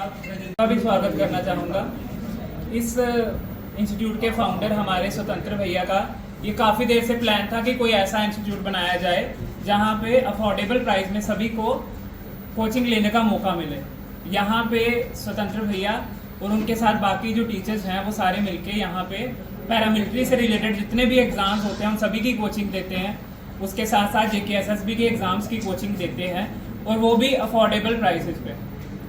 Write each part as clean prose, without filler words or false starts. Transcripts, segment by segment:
का भी स्वागत करना चाहूँगा। इस इंस्टीट्यूट के फाउंडर हमारे स्वतंत्र भैया का ये काफ़ी देर से प्लान था कि कोई ऐसा इंस्टीट्यूट बनाया जाए जहाँ पे अफोर्डेबल प्राइस में सभी को कोचिंग लेने का मौका मिले। यहाँ पे स्वतंत्र भैया और उनके साथ बाकी जो टीचर्स हैं वो सारे मिलके यहाँ पे पैरामिलिट्री से रिलेटेड जितने भी एग्ज़ाम्स होते हैं उन सभी की कोचिंग देते हैं। उसके साथ साथ JKSSB के एग्ज़ाम्स की कोचिंग देते हैं और वो भी अफोर्डेबल प्राइसेस पे।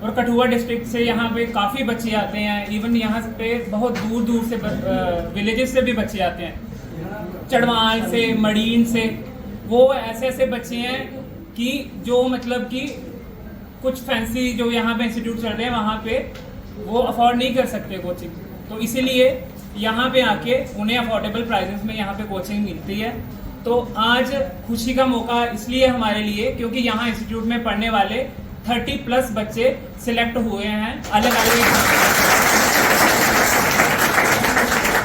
और कठुआ डिस्ट्रिक्ट से यहाँ पे काफ़ी बच्चे आते हैं, इवन यहाँ पे बहुत दूर दूर से विलेजेस से भी बच्चे आते हैं, चढ़वाल से, मड़ीन से। वो ऐसे ऐसे बच्चे हैं कि जो मतलब कि कुछ फैंसी जो यहाँ पे इंस्टीट्यूट चल रहे हैं वहाँ पे वो अफोर्ड नहीं कर सकते कोचिंग, तो इसीलिए यहाँ पे आके उन्हें अफोर्डेबल प्राइसेस में यहाँ पे कोचिंग मिलती है। तो आज खुशी का मौका इसलिए हमारे लिए क्योंकि यहाँ इंस्टीट्यूट में पढ़ने वाले 30+ बच्चे सिलेक्ट हुए हैं अलग अलग।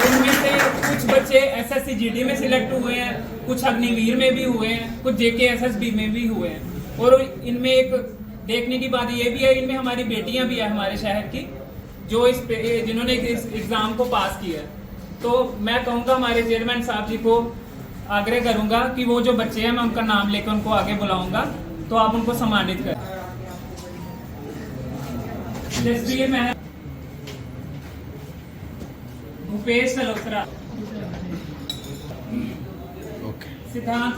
उनमें से कुछ बच्चे SSC GD में सिलेक्ट हुए हैं, कुछ अग्निवीर में भी हुए हैं, कुछ JKSSB में भी हुए हैं। और इनमें एक देखने की बात ये भी है, इनमें हमारी बेटियां भी है हमारे शहर की जो जिन्होंने इस एग्ज़ाम को पास किया है। तो मैं कहूँगा हमारे चेयरमैन साहब जी को आग्रह करूँगा कि वो जो बच्चे हैं मैं उनका नाम लेकर उनको आगे बुलाऊंगा, तो आप उनको सम्मानित करें। जसवीर महर, भूपेश सलोत्रा, सिद्धांत,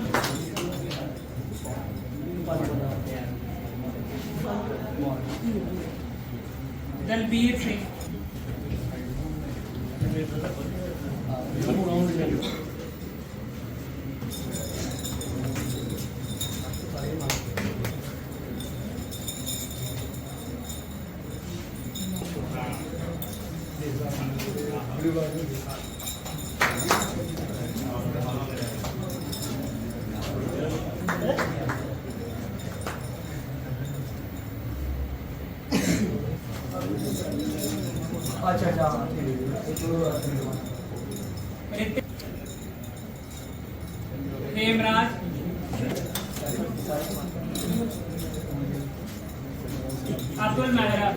दलबीर सिंह, अच्छा हेमराज, अब्दुल मेहरा,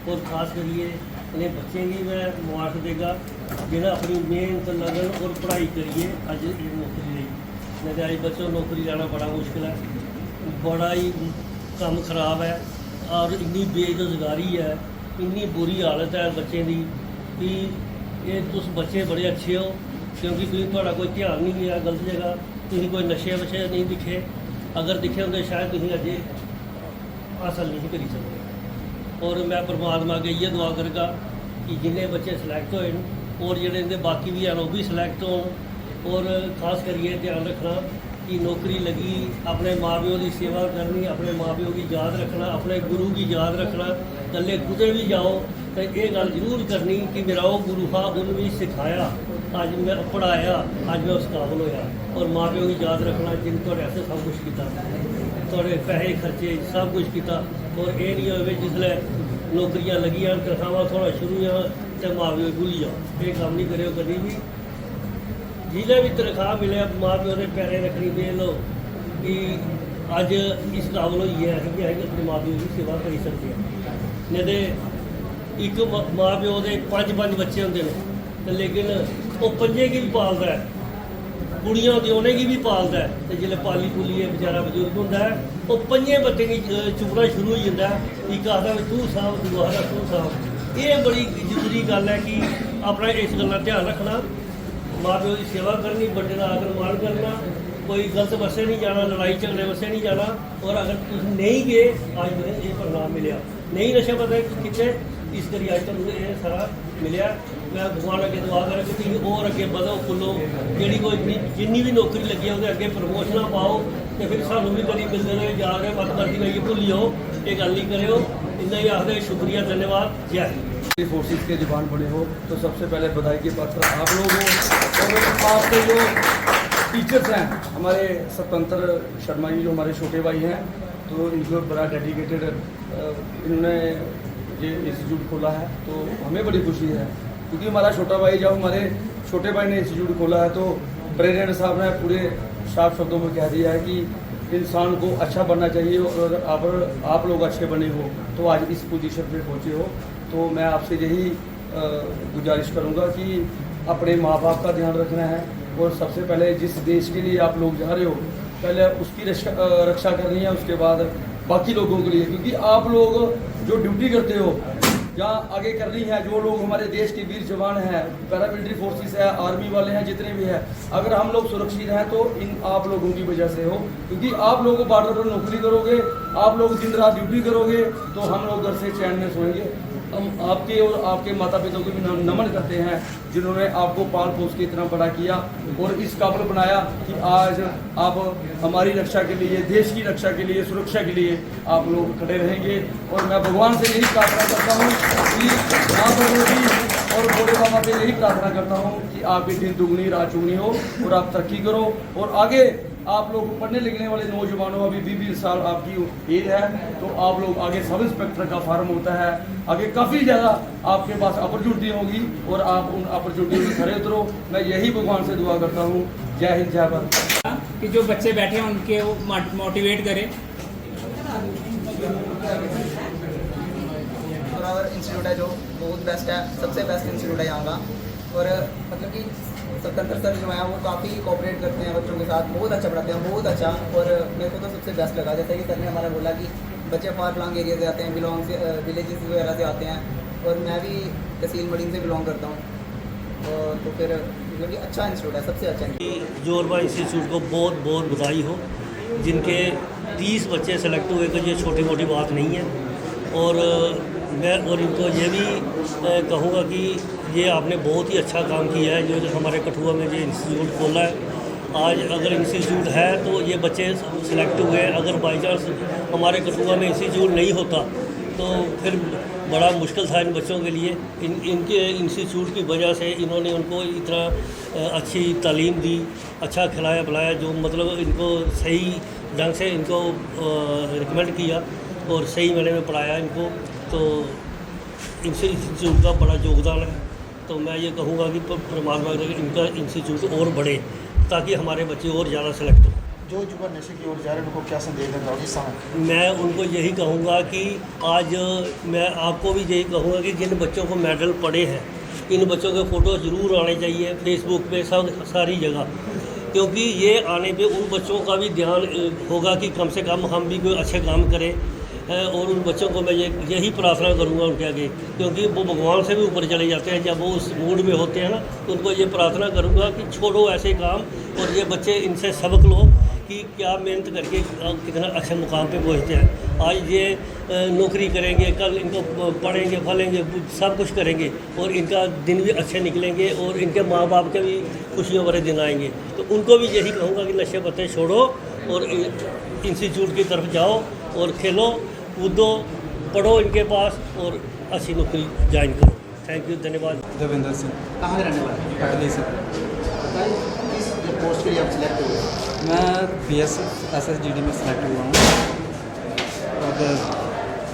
और खास करिए इन्हें बच्चे की मैं मुबारक देगा जिन्हें अपनी मेहनत लगन और पढ़ाई करिए अज नौकरी ली। नहीं तो अज बच्चों नौकरी लेना बड़ा मुश्किल है, बड़ा ही काम खराब है और इन्नी बेरोजगारी है, इन्नी बुरी हालत है बच्चे की कि ये तुस बच्चे बड़े अच्छे हो क्योंकि तुहाड़ा कोई ध्यान नहीं गया गलत जगह, तुम कोई नशे वशे नहीं दिखे, अगर दिखे होंगे शायद तुम अजे हासिल नहीं करी सकते। और मैं परमात्मा अगे इयै दुआ करगा कि जिन्ने बच्चे सिलेक्ट होए और जेडे बाकी भी हैं वो भी सिलेक्ट हो। और खास करिए ध्यान रखना कि नौकरी लगी अपने माँ प्यो की सेवा करनी, अपने माँ प्यो की याद रखना, अपने गुरु की याद रखना। कल्ले कुदे भी जाओ तो ये गल जरूर करनी कि मेरा वो गुरु था उन्होंने भी सिखाया, अज मैं पढ़ाया, अज मैं उस काबल होया। और माँ प्यो की याद रखना जिन थोड़े ऐसे सब कुछ किया, थोड़े पैसे खर्चे सब कुछ किया। और ये नहीं हो जिसले नौकरियां लगियां तनखावां थोड़ा शुरू हुआ तो माँ प्यो भूली जाओ, ये काम नहीं करो कभी भी। जिले भी तनख्वाह मिले माँ प्यो के पैरे रखनी दे लो कि अज इस काबल होइए असीं कि अपने माँ प्यो की सेवा करी सकते हैं। नहीं तो एक माँ प्यो के 5 बच्चे होंगे तो लेकिन वो 5 की भी पालता है, कुड़ियाँ होती उन्हें की भी पालता है, तो जिसले पाली पुलिए बेचारा बजुर्ग होंदा है वो 5 बच्चे की चुपना शुरू हो जाता है। एक आखदा भी तू साहब, दुबारा तू साहब। ये बड़ी जरूरी गल है कि अपना इस गल का ध्यान रखना, माँ प्यो की सेवा करनी, बड़े का आदर मान करना, कोई गलत बस्से नहीं जाना, लड़ाई झगड़े बस्से नहीं जाना। और अगर तुम नहीं गए अज तुम ये परिणाम मिले, नहीं नशा पता कितने इस करी अज तुम ये सारा मिले। मैं भगवान अगे दुआ करा कि तुम और अगे बढ़ो फुलो, जी कोई जिन्नी भी नौकरी लगी है वो अगे प्रमोशना पाओ, तो फिर सानू भी कभी मिलते रहे जा रहे मत करती रहिए भूली जाओ, ये गल नहीं करो। इन्ना ही आखते शुक्रिया, धन्यवाद, जय हिंद। फोर्सेस के जवान बने हो तो सबसे पहले बधाई के पात्र आप लोग हो। और आपके जो टीचर्स हैं हमारे स्वतंत्र शर्मा जी जो हमारे छोटे भाई हैं, तो इनको बड़ा डेडिकेटेड इन्होंने ये इंस्टीट्यूट खोला है, तो हमें बड़ी खुशी है क्योंकि हमारा छोटा भाई जब हमारे छोटे भाई ने इंस्टीट्यूट खोला है तो प्रेसिडेंट साहब ने पूरे साफ शब्दों में कह दिया है कि इंसान को अच्छा बनना चाहिए और आप लोग अच्छे बने हो तो आज इस पोजीशन पे पहुँचे हो। तो मैं आपसे यही गुजारिश करूँगा कि अपने माँ बाप का ध्यान रखना है और सबसे पहले जिस देश के लिए आप लोग जा रहे हो पहले उसकी रक्षा करनी है, उसके बाद बाकी लोगों के लिए, क्योंकि आप लोग जो ड्यूटी करते हो जहाँ आगे करनी है, जो लोग हमारे देश के वीर जवान हैं, पैरामिलिट्री फोर्सेस है, आर्मी वाले हैं, जितने भी हैं, अगर हम लोग सुरक्षित हैं तो इन आप लोगों की वजह से हो, क्योंकि आप लोग बॉर्डर पर नौकरी करोगे, आप लोग दिन रात ड्यूटी करोगे तो हम लोग घर से चैन में सोएंगे। हम आपके और आपके माता पिता को भी नमन करते हैं जिन्होंने आपको पाल पोस के इतना बड़ा किया और इस काबिल बनाया कि आज आप हमारी रक्षा के लिए, देश की रक्षा के लिए, सुरक्षा के लिए आप लोग खड़े रहेंगे। और मैं भगवान से यही प्रार्थना करता हूँ कि आप लोगों की और भोले बाबा से यही प्रार्थना करता हूँ कि आपकी दिन दुगनी रात चुगनी हो और आप तरक्की करो और आगे आप लोग पढ़ने लिखने वाले नौजवानों, अभी 20 साल आपकी एज है तो आप लोग आगे सब इंस्पेक्टर का फार्म होता है, आगे काफ़ी ज़्यादा आपके पास अपॉर्चुनिटी होगी और आप उन अपॉर्चुनिटी में खड़े उतरो। मैं यही भगवान से दुआ करता हूँ। जय हिंद, जय भारत। कि जो बच्चे बैठे हैं उनके वो मोटिवेट करें। इंस्टीट्यूट है जो बहुत बेस्ट है, सबसे बेस्ट इंस्टीट्यूट है यहाँ का। और मतलब कि स्वतंत्र सर जो है वो काफ़ी कोऑपरेट करते हैं बच्चों के साथ, बहुत अच्छा पढ़ाते हैं, बहुत अच्छा। और मेरे को तो सबसे बेस्ट लगा, जैसे कि सर ने हमारा बोला कि बच्चे फार फ्लंग एरिया से आते हैं, बिलोंग से विलेजेस वगैरह से आते हैं, और मैं भी तहसील मडीन से बिलोंग करता हूँ। तो फिर मतलब कि अच्छा इंस्टीट्यूट है, सबसे अच्छा इंस्टीट्यूट। जोरबा इंस्टीट्यूट को बहुत बहुत बधाई हो, जिनके 30 बच्चे सेलेक्ट हुए तो ये छोटी मोटी बात नहीं है। और मैं और इनको ये भी कहूँगा कि ये आपने बहुत ही अच्छा काम किया है जो हमारे कठुआ में ये इंस्टीट्यूट खोला है। आज अगर इंस्टीट्यूट है तो ये बच्चे सिलेक्ट हुए। अगर बाई चांस हमारे कठुआ में इंस्टीट्यूट नहीं होता तो फिर बड़ा मुश्किल था इन बच्चों के लिए। इनके इंस्टीट्यूट की वजह से इन्होंने उनको इतना अच्छी तालीम दी, अच्छा खिलाया पिलाया, जो मतलब इनको सही ढंग से इनको रिकमेंड किया और सही मैंने में पढ़ाया इनको। तो इनसे इंस्टीट्यूट का बड़ा योगदान है। तो मैं ये कहूँगा कि परमात्मा करें इनका इंस्टीट्यूट और बढ़े ताकि हमारे बच्चे और ज़्यादा सेलेक्ट हों। जो युवा नशे की ओर जा रहे हैं उनको क्या संदेश देना चाहोगे इस समय? मैं उनको यही कहूँगा कि आज मैं आपको भी यही कहूँगा कि जिन बच्चों को मेडल पड़े हैं इन बच्चों के फ़ोटो ज़रूर आने चाहिए फेसबुक पे, सब सारी जगह, क्योंकि ये आने पे उन बच्चों का भी ध्यान होगा कि कम से कम हम भी कोई अच्छे काम करें। और उन बच्चों को मैं यही प्रार्थना करूंगा उनके आगे, क्योंकि वो भगवान से भी ऊपर चले जाते हैं जब वो उस मूड में होते हैं ना। तो उनको ये प्रार्थना करूंगा कि छोड़ो ऐसे काम और ये बच्चे इनसे सबक लो कि क्या मेहनत करके कितना अच्छे मुकाम पे पहुंचते हैं। आज ये नौकरी करेंगे, कल इनको पढ़ेंगे फलेंगे, सब कुछ करेंगे और इनका दिन भी अच्छे निकलेंगे और इनके माँ बाप के भी खुशियों भरे दिन आएंगे। तो उनको भी यही कहूँगा कि नशे पत्ते छोड़ो और इंस्टीट्यूट की तरफ जाओ और खेलो कूदो, पढ़ो इनके पास और अच्छी नौकरी ज्वाइन करो। थैंक यू, धन्यवाद। देवेंद्र सिंह, कहाँ के रहने वाले हैं? कटनी से। किस पोस्ट के लिए आप सिलेक्ट हुए? मैं BSF SSGD में सेलेक्ट हुआ हूँ। और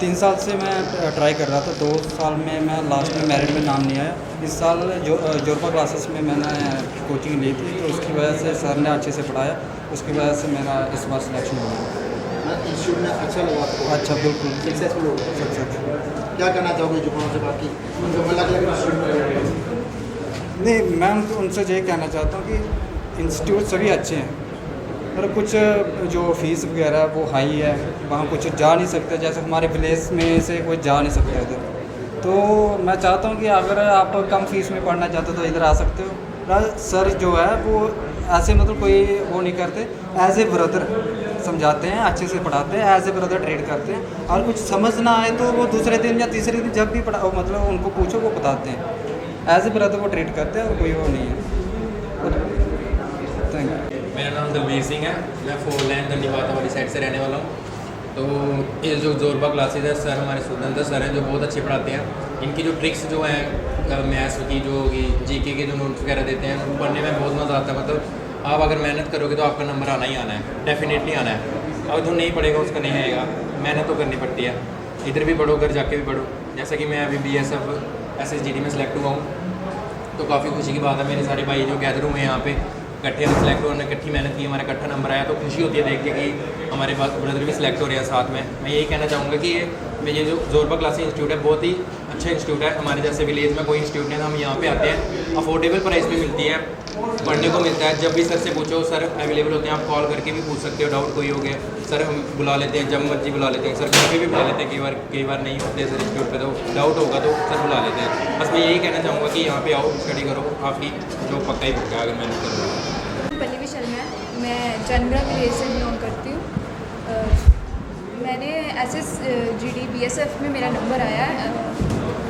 3 साल से मैं ट्राई कर रहा था। 2 साल में मैं लास्ट में मेरिट में नाम नहीं आया। इस साल जोरबा क्लासेस में मैंने कोचिंग ली थी तो उसकी वजह से सर ने अच्छे से पढ़ाया, उसकी वजह से मेरा इस बार सिलेक्शन हुआ। इंस्टीट्यूट में अच्छा लगा आपको? अच्छा, बिल्कुल सक्सेसफुल हो गए? सक्सेस। क्या कहना चाहोगे युवाओं से बाकी उनको अलग अलग इंस्टीट्यूट में? नहीं, मैं उनसे यही कहना चाहता हूँ कि इंस्टीट्यूट सभी अच्छे हैं, पर कुछ जो फीस वगैरह है वो हाई है, वहाँ कुछ जा नहीं सकते। जैसे हमारे विलेज में से कोई जा नहीं सकते इधर। तो मैं चाहता हूँ कि अगर आप कम फीस में पढ़ना चाहते हो तो इधर आ सकते हो। सर जो है वो ऐसे मतलब कोई वो नहीं करते, एज ए ब्रदर समझाते हैं, अच्छे से पढ़ाते हैं, एज ए ब्रदर ट्रीट करते हैं। और कुछ समझ ना आए तो वो दूसरे दिन या तीसरे दिन जब भी पढ़ाओ मतलब उनको पूछो वो बताते हैं। एज ए ब्रदर वो ट्रीट करते हैं और कोई वो नहीं है। Thank you. मेरा नाम दलवीर सिंह है, मैं 4 लाइन धन्यवाद वाली साइड से रहने वाला हूँ। तो ये जो जोरबा क्लासेज है, सर हमारे स्वतंत्र सर हैं जो बहुत अच्छे पढ़ाते हैं। इनकी जो ट्रिक्स जो हैं मैथ्स की जो होगी, GK के जो नोट्स वगैरह देते हैं वो पढ़ने में बहुत मज़ा आता है। मतलब आप अगर मेहनत करोगे तो आपका नंबर आना ही आना है, डेफिनेटली आना है। अगर जो नहीं पढ़ेगा उसका नहीं आएगा। मेहनत तो करनी पड़ती है, इधर भी पढ़ो घर जाके भी पढ़ो। जैसा कि मैं अभी BSF SSGD में सेलेक्ट हुआ हूँ तो काफ़ी खुशी की बात है। मेरे सारे भाई जो गैदर हुए हैं यहाँ पे इकट्ठे हम सिलेक्ट होने इकट्ठी मेहनत की, हमारा इकट्ठा नंबर आया, तो खुशी होती है देख के कि हमारे पास ब्रदर भी सिलेक्ट हो रहे हैं साथ में। मैं यही कहना चाहूँगा कि ये जो जोरबा क्लासेस इंस्टीट्यूट है बहुत ही अच्छा इंस्टीट्यूट है। हमारे जैसे विलेज में कोई इंस्टीट्यूट नहीं है, हम यहाँ पे आते हैं, अफोर्डेबल प्राइस पे मिलती है, पढ़ने को मिलता है। जब भी सर से पूछो सर अवेलेबल होते हैं, आप कॉल करके भी पूछ सकते हो, डाउट कोई हो गया सर हम बुला लेते हैं, जब मर्जी बुला लेते हैं सर, घर पे भी बुला लेते हैं, कई बार नहीं होते सर इंस्टीट्यूट पे, तो डाउट होगा तो सर बुला लेते हैं। बस मैं यही कहना चाहूँगा कि यहाँ पे आओ, स्टडी करो, आपकी जो पक्का ही पक्का अगर मेहनत करूँगा। पल्लवी शर्मा है, मैं जनगढ़ विलेज से बिलोंग करती हूँ। मैंने SSGD BSF में मेरा नंबर आया है।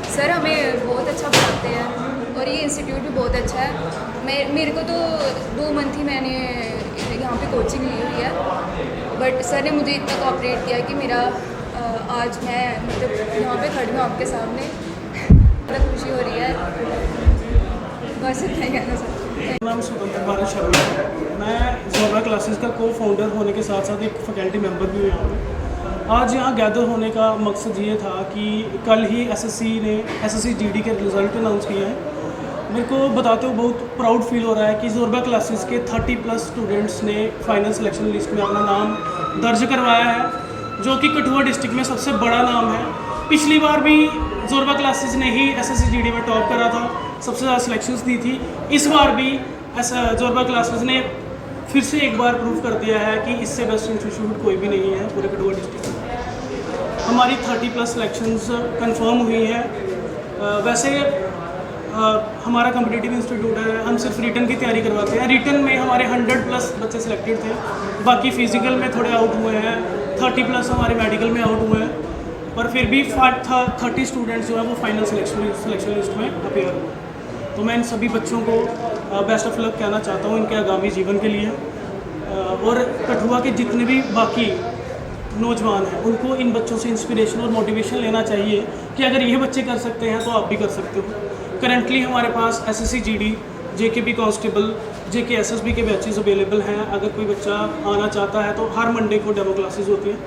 सर हमें बहुत अच्छा पढ़ाते हैं और ये इंस्टीट्यूट भी बहुत अच्छा है। मेरे को तो 2 मंथ ही मैंने यहाँ पे कोचिंग ली हुई है, बट सर ने मुझे इतना कोऑपरेट किया कि मेरा आज मैं मतलब यहाँ पे खड़ी हूँ आपके सामने, बहुत खुशी हो रही है। बस इतना ही कहना चाहती हूँ। मेरा नाम स्वतंत्र भारत शर्मा है। मैं जोरबा क्लासेस का को फाउंडर होने के साथ साथ एक फैकल्टी मेंबर भी हूँ यहाँ पे। आज यहाँ गैदर होने का मकसद ये था कि कल ही SSC ने SSC-GD के रिज़ल्ट अनाउंस किए हैं। मेरे को बताते हुए बहुत प्राउड फील हो रहा है कि जोरबा क्लासेस के 30+ स्टूडेंट्स ने फाइनल सिलेक्शन लिस्ट में अपना नाम दर्ज करवाया है, जो कि कठुआ डिस्ट्रिक्ट में सबसे बड़ा नाम है। पिछली बार भी जोरबा क्लासेस ने ही SSC-GD में टॉप करा था, सबसे ज़्यादा सिलेक्शंस दी थी। इस बार भी ऐसा जोरबा क्लासेस ने फिर से एक बार प्रूव कर दिया है कि इससे बेस्ट इंस्टीट्यूट कोई भी नहीं है पूरे कठुआ डिस्ट्रिक्ट में। हमारी 30+ सिलेक्शंस कंफर्म हुई है। वैसे हमारा कॉम्पिटिटिव इंस्टीट्यूट है, हम सिर्फ रिटन की तैयारी करवाते हैं। रिटन में हमारे 100+ बच्चे सिलेक्टेड थे, बाकी फिजिकल में थोड़े आउट हुए हैं, 30+ हमारे मेडिकल में आउट हुए हैं, पर फिर भी 30 स्टूडेंट्स जो है वो फाइनल सिलेक्शन लिस्ट में अपेयर हुए। तो मैं इन सभी बच्चों को बेस्ट ऑफ लक कहना चाहता हूँ इनके आगामी जीवन के लिए। और कठुआ के जितने भी बाकी नौजवान हैं उनको इन बच्चों से इंस्पिरेशन और मोटिवेशन लेना चाहिए कि अगर ये बच्चे कर सकते हैं तो आप भी कर सकते हो। करंटली हमारे पास SSC-GD, JKB constable, JK SSB के बैचेस अवेलेबल हैं। अगर कोई बच्चा आना चाहता है तो हर मंडे को डेमो क्लासेस होती हैं,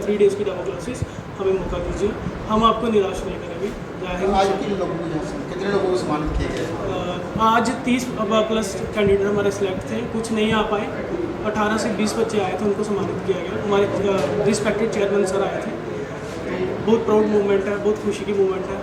3 डेज़ की डेमो क्लासेस। हमें मौका दीजिए, हम आपको निराश नहीं करेंगे। आज कितने लोगों को सम्मानित किए गए? आज 30+ कैंडिडेट हमारे सिलेक्ट थे, कुछ नहीं आ पाए। 18 से 20 बच्चे आए थे, उनको सम्मानित किया गया। हमारे रिस्पेक्टेड चेयरमैन सर आए थे। बहुत प्राउड मूवमेंट है, बहुत खुशी की मूवमेंट है।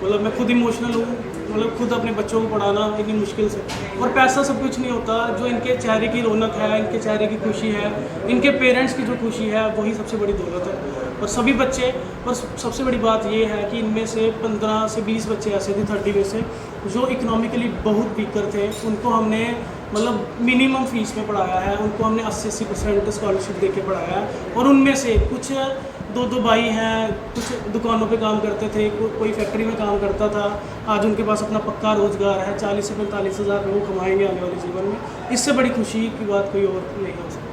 मतलब मैं खुद इमोशनल हूँ, मतलब खुद अपने बच्चों को पढ़ाना इतनी मुश्किल से, और पैसा सब कुछ नहीं होता। जो इनके चेहरे की रौनक है, इनके चेहरे की खुशी है, इनके पेरेंट्स की जो खुशी है, वही सबसे बड़ी दौलत है। और सभी बच्चे, और सबसे बड़ी बात ये है कि इनमें से 15 से 20 बच्चे ऐसे थे 30 में से जो इकोनॉमिकली बहुत वीकर थे। उनको हमने मतलब मिनिमम फीस में पढ़ाया है, उनको हमने 80% स्कॉलरशिप दे के पढ़ाया है। और उनमें से कुछ 2 भाई हैं, कुछ दुकानों पे काम करते थे, कोई फैक्ट्री में काम करता था। आज उनके पास अपना पक्का रोज़गार है, 40 से 45 हज़ार वो कमाएंगे आने वाले जीवन में। इससे बड़ी खुशी की बात कोई और नहीं हो सकती।